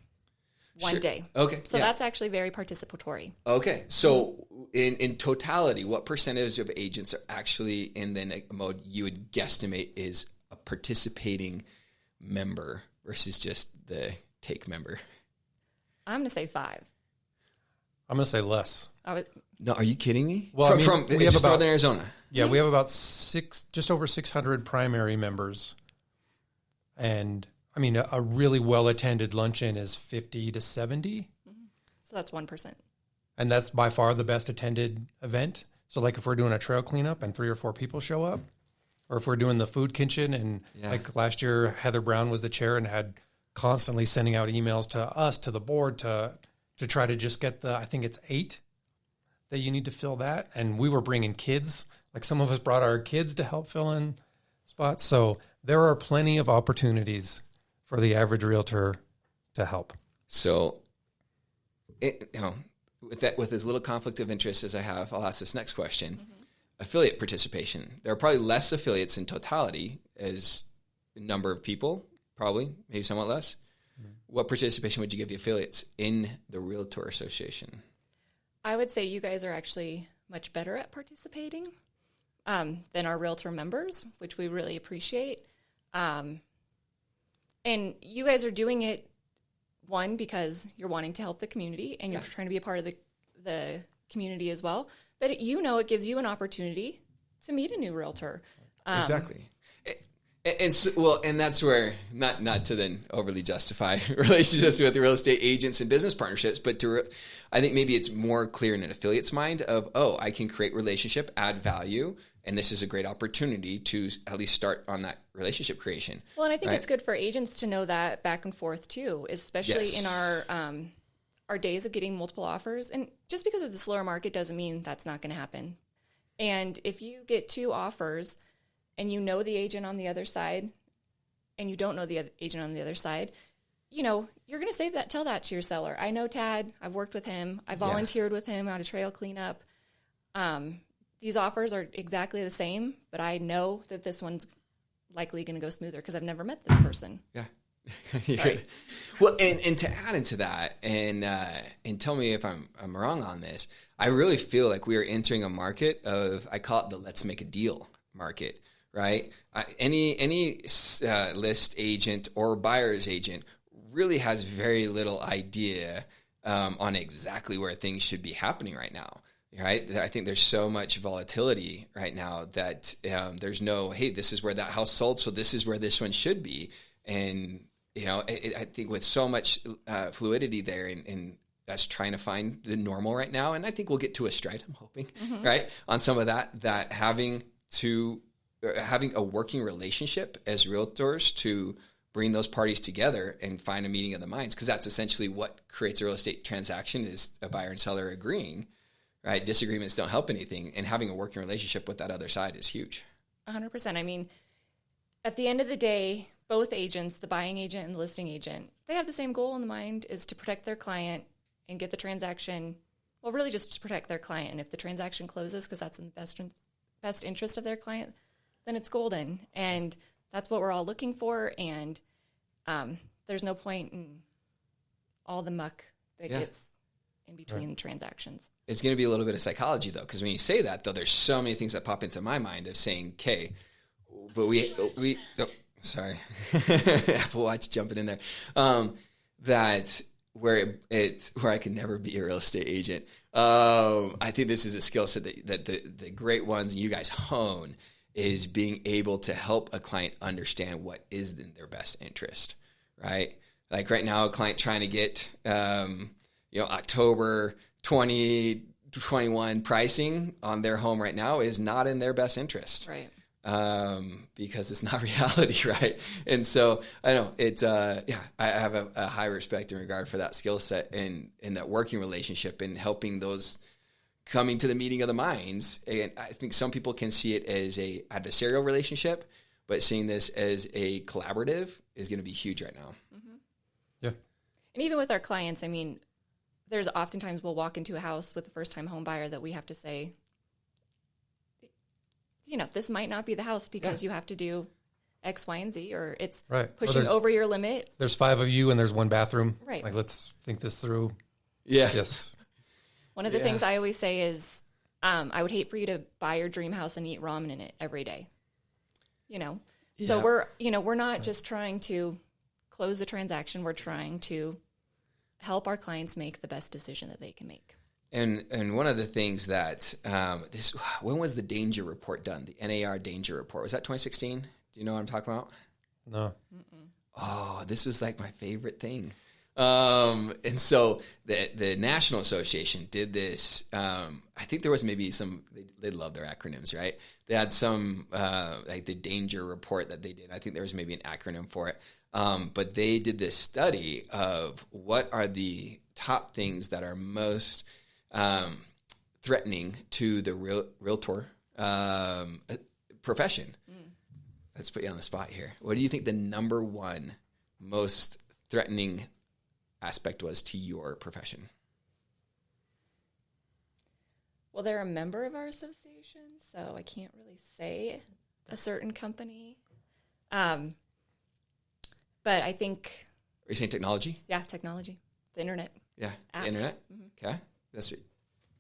one day. Okay. So that's actually very participatory. Okay. So in totality, what percentage of agents are actually in the mode you would guesstimate is a participating member versus just the take member? I'm going to say 5. I'm going to say less. No, are you kidding me? Well, from we have Northern Arizona. Yeah, we have about just over 600 primary members. And a really well-attended luncheon is 50 to 70. So that's 1%. And that's by far the best attended event. So if we're doing a trail cleanup and 3 or 4 people show up, or if we're doing the food kitchen and last year, Heather Brown was the chair and had constantly sending out emails to us, to the board, to try to just get I think it's 8 that you need to fill that. And we were bringing kids. Some of us brought our kids to help fill in spots. So there are plenty of opportunities for the average realtor to help. So, with as little conflict of interest as I have, I'll ask this next question. Mm-hmm. Affiliate participation. There are probably less affiliates in totality as a number of people, probably, maybe somewhat less. Mm-hmm. What participation would you give the affiliates in the Realtor Association? I would say you guys are actually much better at participating. than our Realtor members, which we really appreciate. And you guys are doing it, one, because you're wanting to help the community and you're trying to be a part of the community as well. But it gives you an opportunity to meet a new Realtor. Exactly. And that's where, not to then overly justify relationships with real estate agents and business partnerships, but I think maybe it's more clear in an affiliate's mind of, I can create relationship, add value, and this is a great opportunity to at least start on that relationship creation. Well, and I think it's good for agents to know that back and forth too, especially in our days of getting multiple offers. And just because of the slower market doesn't mean that's not going to happen. And if you get 2 offers and you know the agent on the other side and you don't know the agent on the other side, you're going to tell that to your seller. I know Tad. I've worked with him. I volunteered with him on a trail cleanup. These offers are exactly the same, but I know that this one's likely going to go smoother because I've never met this person. Yeah. Right. Well, and to add into that, and tell me if I'm wrong on this, I really feel like we are entering a market of, I call it the let's make a deal market, right? Any list agent or buyer's agent really has very little idea on exactly where things should be happening right now. Right. I think there's so much volatility right now that there's no, hey, this is where that house sold, so this is where this one should be. And, I think with so much fluidity there and us trying to find the normal right now, and I think we'll get to a stride, I'm hoping, right, on some of that having a working relationship as realtors to bring those parties together and find a meeting of the minds, because that's essentially what creates a real estate transaction is a buyer and seller agreeing. Right, disagreements don't help anything, and having a working relationship with that other side is huge. 100%. I mean, at the end of the day, both agents, the buying agent and the listing agent, they have the same goal in the mind, is to protect their client and get the transaction, well, really just to protect their client. And if the transaction closes because that's in the best interest of their client, then it's golden. And that's what we're all looking for. And there's no point in all the muck that gets in between transactions. It's going to be a little bit of psychology, though, because when you say that, though, there's so many things that pop into my mind of saying, okay, but sorry, Apple Watch jumping in there, that where I can never be a real estate agent. I think this is a skill set that the great ones and you guys hone is being able to help a client understand what is in their best interest, right? Like right now, a client trying to get, October 2021 pricing on their home right now is not in their best interest. Right. Because it's not reality, right? And so I know it's, I have a high respect and regard for that skill set and that working relationship and helping those coming to the meeting of the minds. And I think some people can see it as a adversarial relationship, but seeing this as a collaborative is going to be huge right now. Mm-hmm. Yeah. And even with our clients, I mean, there's oftentimes we'll walk into a house with a first-time home buyer that we have to say, this might not be the house because you have to do X, Y, and Z, or it's pushing over your limit. There's 5 of you and there's 1 bathroom. Right. Like, let's think this through. Yeah. Yes. One of the things I always say is I would hate for you to buy your dream house and eat ramen in it every day. So we're not just trying to close the transaction. We're trying to help our clients make the best decision that they can make. And one of the things that when was the danger report done? The NAAR danger report, was that 2016? Do you know what I'm talking about? No. Mm-mm. Oh, this was like my favorite thing. And so the National Association did this. I think there was maybe they love their acronyms, right? They had some like the danger report that they did. I think there was maybe an acronym for it. But they did this study of what are the top things that are most threatening to the realtor profession. Let's put you on the spot here. What do you think the number one most threatening aspect was to your profession? Well, they're a member of our association, so I can't really say a certain company. But I think... Are you saying technology? Yeah, technology. The internet. Yeah, apps. internet? Mm-hmm. Okay.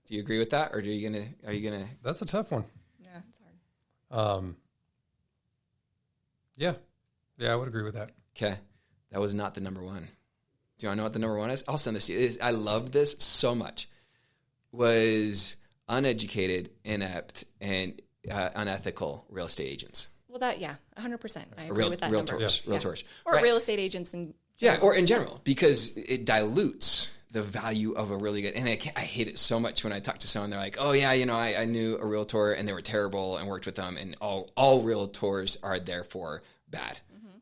Do you agree with that, or are you gonna? That's a tough one. Yeah, it's hard. Yeah, I would agree with that. Okay. That was not the number one. Do you want to know what the number one is? I'll send this to you. I love this so much. Was uneducated, inept, and unethical real estate agents. Well, 100%. I agree with that realtors, number. Realtors. Or right. real estate agents in general. Yeah, or in general, because it dilutes the value of a really good, and I hate it so much when I talk to someone, they're like, oh yeah, I knew a realtor and they were terrible and worked with them, and all realtors are therefore bad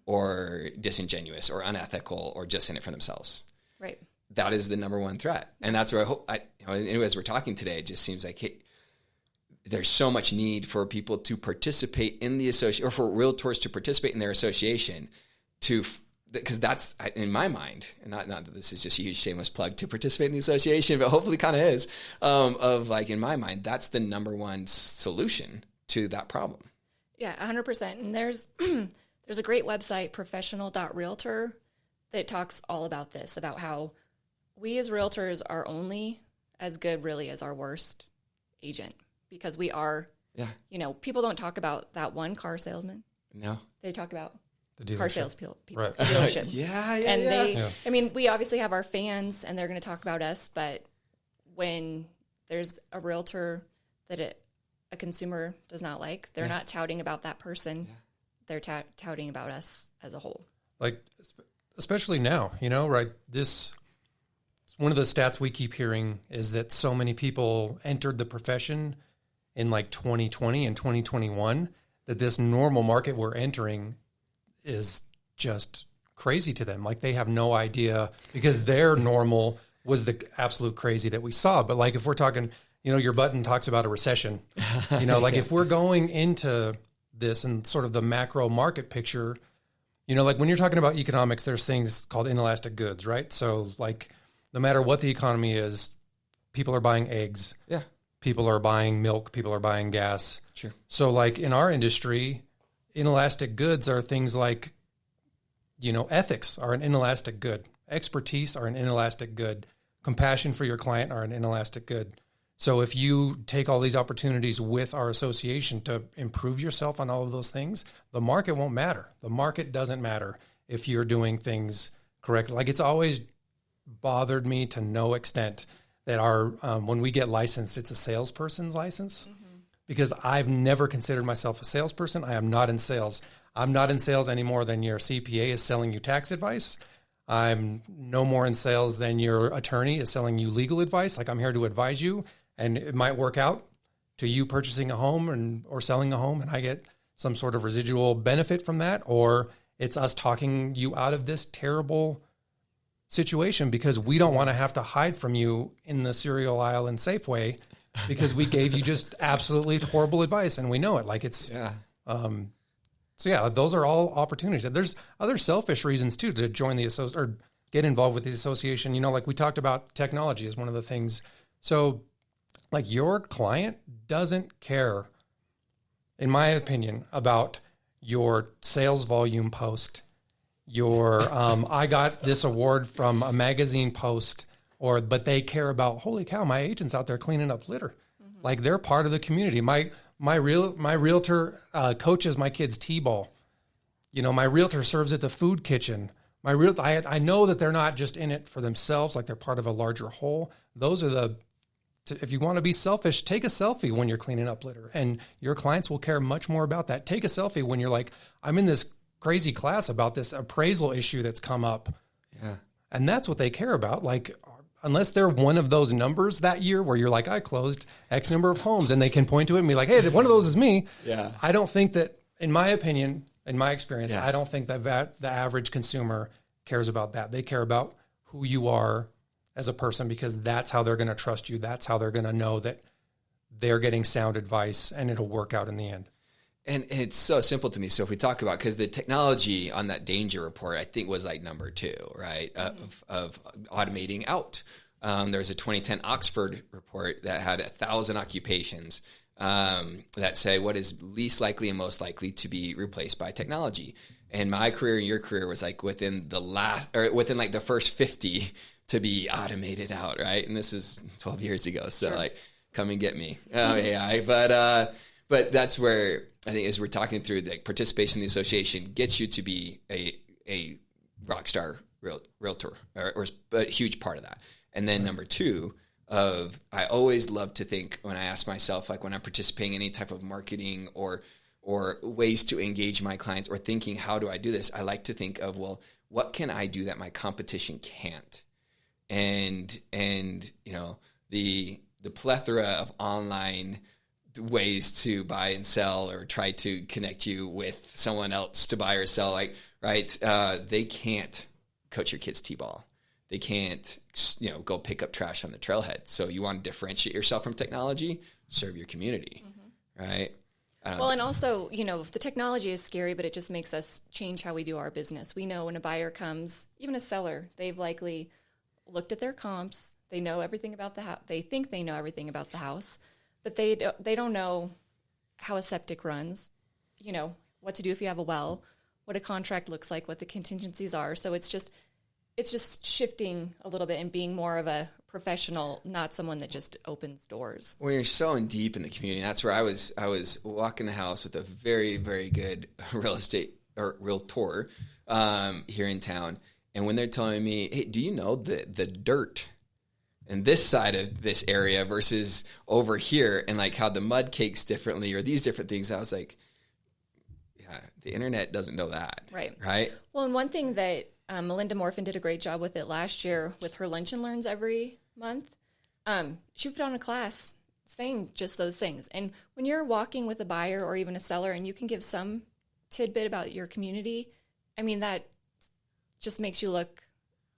or disingenuous or unethical or just in it for themselves. Right. That is the number one threat. And that's where I hope, as we're talking today, it just seems like there's so much need for people to participate in the association, or for realtors to participate in their association, because that's, in my mind, and not that this is just a huge shameless plug to participate in the association, but hopefully kind of is, in my mind, that's the number one solution to that problem. Yeah, 100%. And there's a great website, professional.realtor, that talks all about this, about how we as realtors are only as good really as our worst agent, because we are, people don't talk about that one car salesman. No. They talk about the car sales people, right. dealership. Yeah. I mean, we obviously have our fans and they're going to talk about us, but when there's a realtor that a consumer does not like, they're not touting about that person. Yeah. They're touting about us as a whole. Like, especially now, right? This, one of the stats we keep hearing is that so many people entered the profession in like 2020 and 2021 that this normal market we're entering is just crazy to them. Like, they have no idea, because their normal was the absolute crazy that we saw. But like, if we're talking, your button talks about a recession, like if we're going into this and sort of the macro market picture, like when you're talking about economics, there's things called inelastic goods, right? So like, no matter what the economy is, people are buying eggs. Yeah. People are buying milk. People are buying gas. Sure. So like in our industry, inelastic goods are things like, ethics are an inelastic good. Expertise are an inelastic good. Compassion for your client are an inelastic good. So if you take all these opportunities with our association to improve yourself on all of those things, the market won't matter. The market doesn't matter if you're doing things correctly. Like, it's always bothered me to no extent that when we get licensed, it's a salesperson's license, because I've never considered myself a salesperson. I am not in sales. I'm not in sales any more than your CPA is selling you tax advice. I'm no more in sales than your attorney is selling you legal advice. Like, I'm here to advise you. And it might work out to you purchasing a home or selling a home, and I get some sort of residual benefit from that, or it's us talking you out of this terrible situation because we don't want to have to hide from you in the cereal aisle in Safeway because we gave you just absolutely horrible advice, and we know it. Like, it's those are all opportunities. There's other selfish reasons too to join the or get involved with the association. Like we talked about, technology is one of the things. So, like, your client doesn't care, in my opinion, about your sales volume post, your I got this award from a magazine post, but they care about, holy cow, my agent's out there cleaning up litter. Mm-hmm. Like, they're part of the community. My realtor coaches my kids' t-ball. My realtor serves at the food kitchen. I know that they're not just in it for themselves, like they're part of a larger whole. Those are if you want to be selfish, take a selfie when you're cleaning up litter, and your clients will care much more about that. Take a selfie when you're like, I'm in this crazy class about this appraisal issue that's come up. Yeah. And that's what they care about. Like, unless they're one of those numbers that year where you're like, I closed X number of homes, and they can point to it and be like, hey, one of those is me. Yeah. I don't think that, in my opinion, in my experience, I don't think that the average consumer cares about that. They care about who you are as a person, because that's how they're going to trust you. That's how they're going to know that they're getting sound advice and it'll work out in the end. And it's so simple to me. So if we talk about, because the technology on that danger report, I think was like number 2, right? Of automating out. There's a 2010 Oxford report that had 1,000 occupations that say what is least likely and most likely to be replaced by technology. And my career and your career was like within like the first 50 to be automated out, right? And this is 12 years ago, so like, come and get me, AI. But that's where I think as we're talking through, the participation in the association gets you to be a rock star realtor or a huge part of that. And then number two, I always love to think when I ask myself, like when I'm participating in any type of marketing or ways to engage my clients or thinking, how do I do this? I like to think of, well, what can I do that my competition can't? And the plethora of online ways to buy and sell or try to connect you with someone else to buy or sell, they can't coach your kids t-ball. They can't, go pick up trash on the trailhead. So you want to differentiate yourself from technology, serve your community, right? Well, and also, the technology is scary, but it just makes us change how we do our business. We know when a buyer comes, even a seller, they've likely looked at their comps. They know everything about the house. They think they know everything about the house, but they don't know how a septic runs, what to do if you have a well, what a contract looks like, what the contingencies are. So it's just shifting a little bit and being more of a professional, not someone that just opens doors. Well, you're so in deep in the community. That's where I was walking the house with a very, very good real estate or realtor here in town. And when they're telling me, hey, do you know the dirt in this side of this area versus over here, and like how the mud cakes differently or these different things, I was like, yeah, the internet doesn't know that. Right. Well, and one thing that Melinda Morfin did a great job with it last year with her Lunch and Learns every month. She put on a class saying just those things. And when you're walking with a buyer or even a seller and you can give some tidbit about your community, I mean, that just makes you look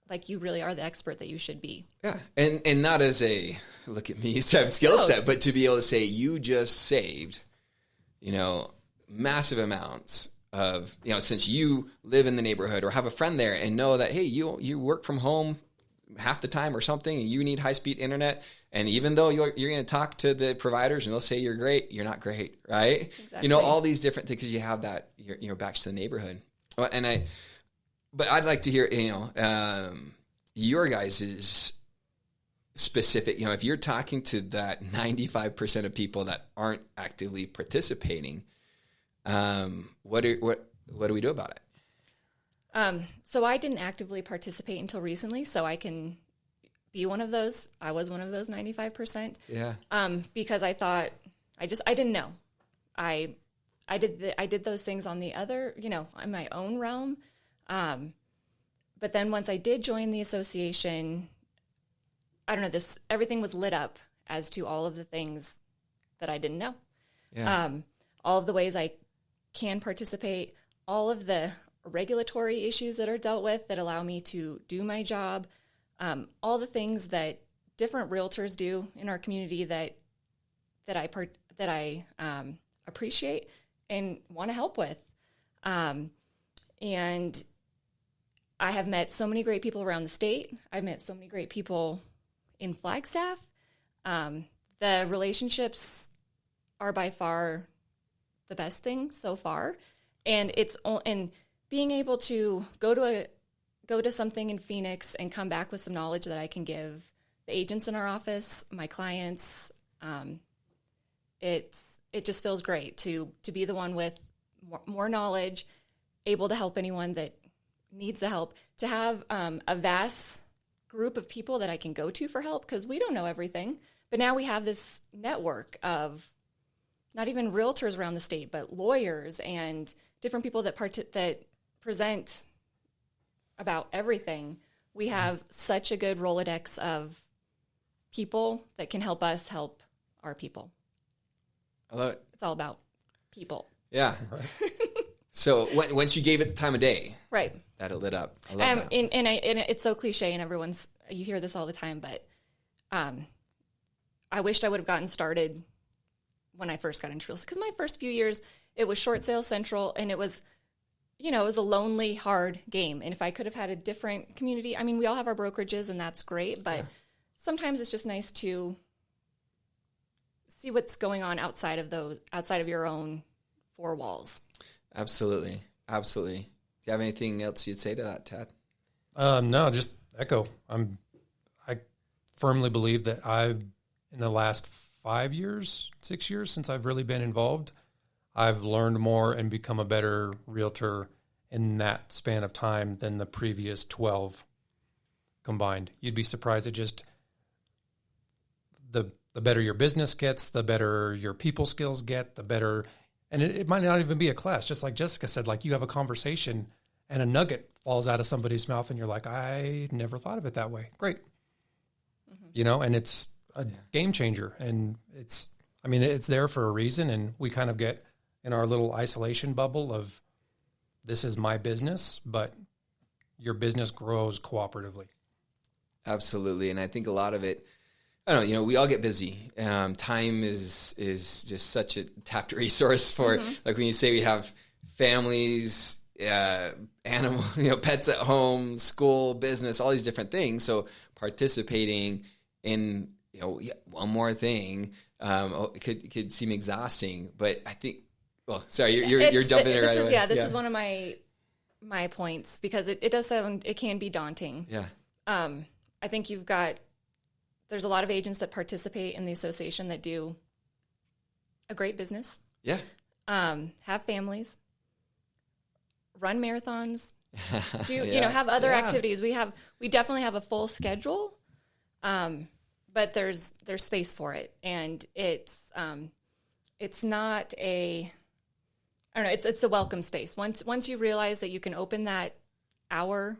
like you really are the expert that you should be. Yeah. And not as a look at me type skill set, but to be able to say you just saved, massive amounts of, since you live in the neighborhood or have a friend there and know that, hey, you work from home half the time or something and you need high-speed internet. And even though you're going to talk to the providers and they'll say you're great, you're not great, right? Exactly. All these different things, because you have that, you're back to the neighborhood. But I'd like to hear, your guys' specific, if you're talking to that 95% of people that aren't actively participating, what do we do about it? So I didn't actively participate until recently, so I can be one of those. I was one of those 95%. Yeah. Because I thought, I didn't know. I did those things on the other, in my own realm. But then once I did join the association, I don't know, everything was lit up as to all of the things that I didn't know. Yeah. All of the ways I can participate, all of the regulatory issues that are dealt with that allow me to do my job, all the things that different realtors do in our community that I appreciate and want to help with. And I have met so many great people around the state. I've met so many great people in Flagstaff. The relationships are by far the best thing so far. And being able to go to something in Phoenix and come back with some knowledge that I can give the agents in our office, my clients, it just feels great to be the one with more knowledge, able to help anyone that needs the help, to have a vast group of people that I can go to for help, because we don't know everything. But now we have this network of not even realtors around the state, but lawyers and different people that present about everything. We have such a good Rolodex of people that can help us help our people. I love it. It's all about people. Yeah. Right. So once you gave it the time of day, right, that it lit up. I love that. And it's so cliche, and you hear this all the time, but I wished I would have gotten started when I first got into real estate, because my first few years, it was short sale central, and it was, it was a lonely, hard game. And if I could have had a different community, I mean, we all have our brokerages, and that's great, but sometimes it's just nice to see what's going on outside of your own four walls. Absolutely. Do you have anything else you'd say to that, Tad? No, just echo. I firmly believe that in the last 6 years since I've really been involved, I've learned more and become a better realtor in that span of time than the previous 12 combined. You'd be surprised at just the better your business gets, the better your people skills get, the better, and it might not even be a class. Just like Jessica said, like you have a conversation and a nugget falls out of somebody's mouth and you're like, I never thought of it that way. Great. And it's a game changer, and it's there for a reason. And we kind of get in our little isolation bubble of this is my business, but your business grows cooperatively. Absolutely. And I think a lot of it, I don't know, we all get busy. Time is just such a tapped resource for, like when you say we have families, animal, pets at home, school, business, all these different things. So participating in, one more thing, it could seem exhausting, but I think, well, sorry, you're jumping in right away. Yeah, this is one of my points, because it does sound, it can be daunting. Yeah. I think there's a lot of agents that participate in the association that do a great business. Yeah. Have families, run marathons, have other activities. We definitely have a full schedule, but there's space for it, and it's not a, I don't know, it's a welcome space. Once you realize that you can open that hour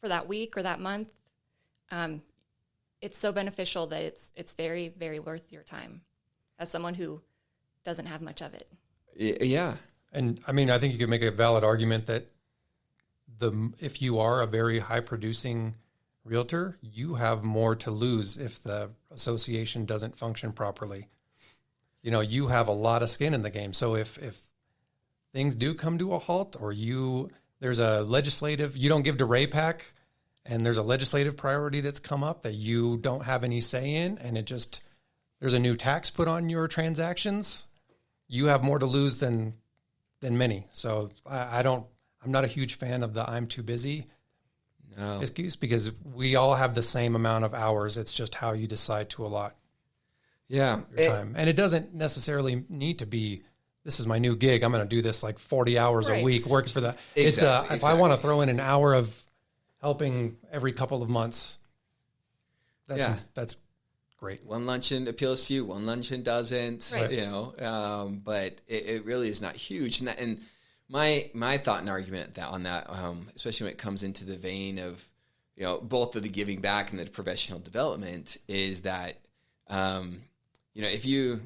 for that week or that month, it's so beneficial that it's very, very worth your time as someone who doesn't have much of it. Yeah. And I think you could make a valid argument that if you are a very high producing realtor, you have more to lose if the association doesn't function properly. You have a lot of skin in the game. So if things do come to a halt, or there's a legislative, you don't give to RAPAC, and there's a legislative priority that's come up that you don't have any say in, and there's a new tax put on your transactions, you have more to lose than many. So I'm not a huge fan of the I'm too busy excuse, because we all have the same amount of hours. It's just how you decide to allot your time. And it doesn't necessarily need to be, this is my new gig, I'm going to do this like 40 hours a week working for that. Exactly. If I want to throw in an hour of helping every couple of months, that's great. One luncheon appeals to you, one luncheon doesn't, right. But it really is not huge. And my thought and argument on that, especially when it comes into the vein of, both of the giving back and the professional development, is that, if you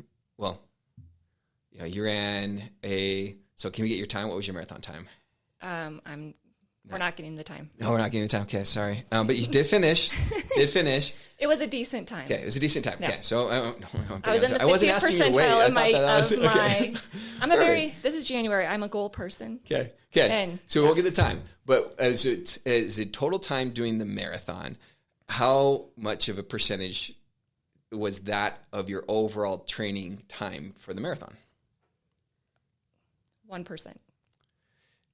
ran so can we get your time? What was your marathon time? We're not getting the time. No, we're not getting the time. Okay, sorry. But you did finish. It was a decent time. Okay, it was a decent time. Okay, so I was in the 50th percentile of my. I'm a this is January. I'm a goal person. Okay. So we'll get the time. But as a total time doing the marathon, how much of a percentage was that of your overall training time for the marathon? 1%.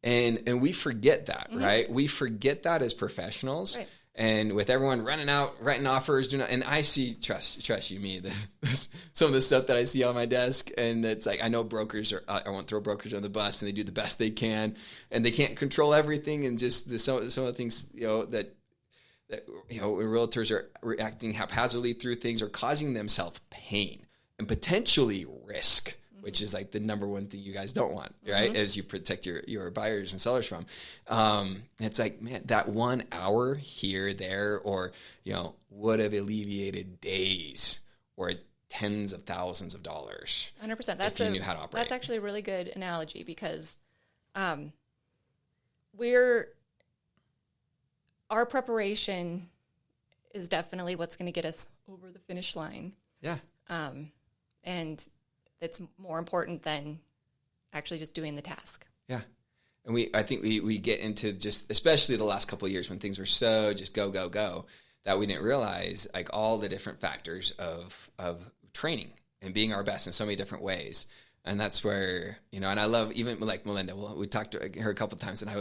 And we forget that, right? We forget that as professionals. Right. And with everyone running out, writing offers, and I see, trust you me, some of the stuff that I see on my desk, and it's like, I know brokers I won't throw brokers on the bus, and they do the best they can, and they can't control everything, and just some of the things, that realtors are reacting haphazardly through things, or causing themselves pain and potentially risk, which is like the number one thing you guys don't want, right? As you protect your buyers and sellers from. It's like, man, that 1 hour here, there, or, would have alleviated days or tens of thousands of dollars. 100%. If you knew how to operate. That's actually a really good analogy, because our preparation is definitely what's going to get us over the finish line. Yeah. And it's more important than actually just doing the task. Yeah. And I think we get into just, especially the last couple of years when things were so just go, go, go, that we didn't realize like all the different factors of training and being our best in so many different ways. And that's where, and I love even like Melinda, we talked to her a couple of times, and I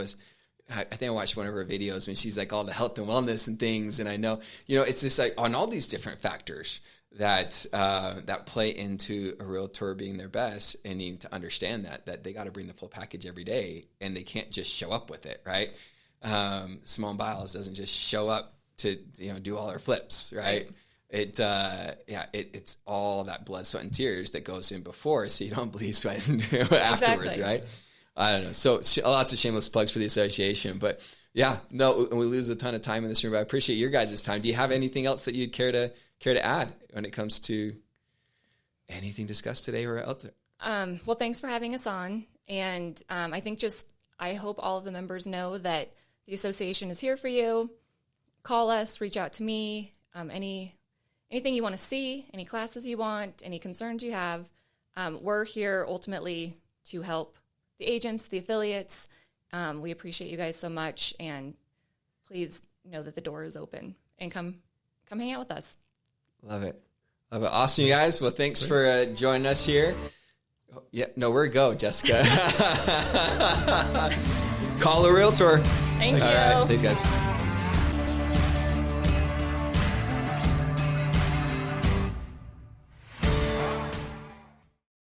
think I watched one of her videos when she's like all the health and wellness and things. And I know, it's just like on all these different factors, that play into a realtor being their best and needing to understand that they got to bring the full package every day, and they can't just show up with it, right? Simone Biles doesn't just show up to do all her flips, right? It's all that blood, sweat, and tears that goes in before, so you don't bleed sweat afterwards, Exactly. right? I don't know. So lots of shameless plugs for the association, but yeah, no, we lose a ton of time in this room. But I appreciate your guys' time. Do you have anything else that you'd care to add when it comes to anything discussed today or else? Well, thanks for having us on. And I hope all of the members know that the association is here for you. Call us, reach out to me. Anything you want to see, any classes you want, any concerns you have, we're here ultimately to help the agents, the affiliates. We appreciate you guys so much, and please know that the door is open, and come hang out with us. Love it. Awesome, you guys. Well, thanks for joining us here. Oh, yeah, no, we're go, Jessica. Call a realtor. Thank you. All right, thanks, guys.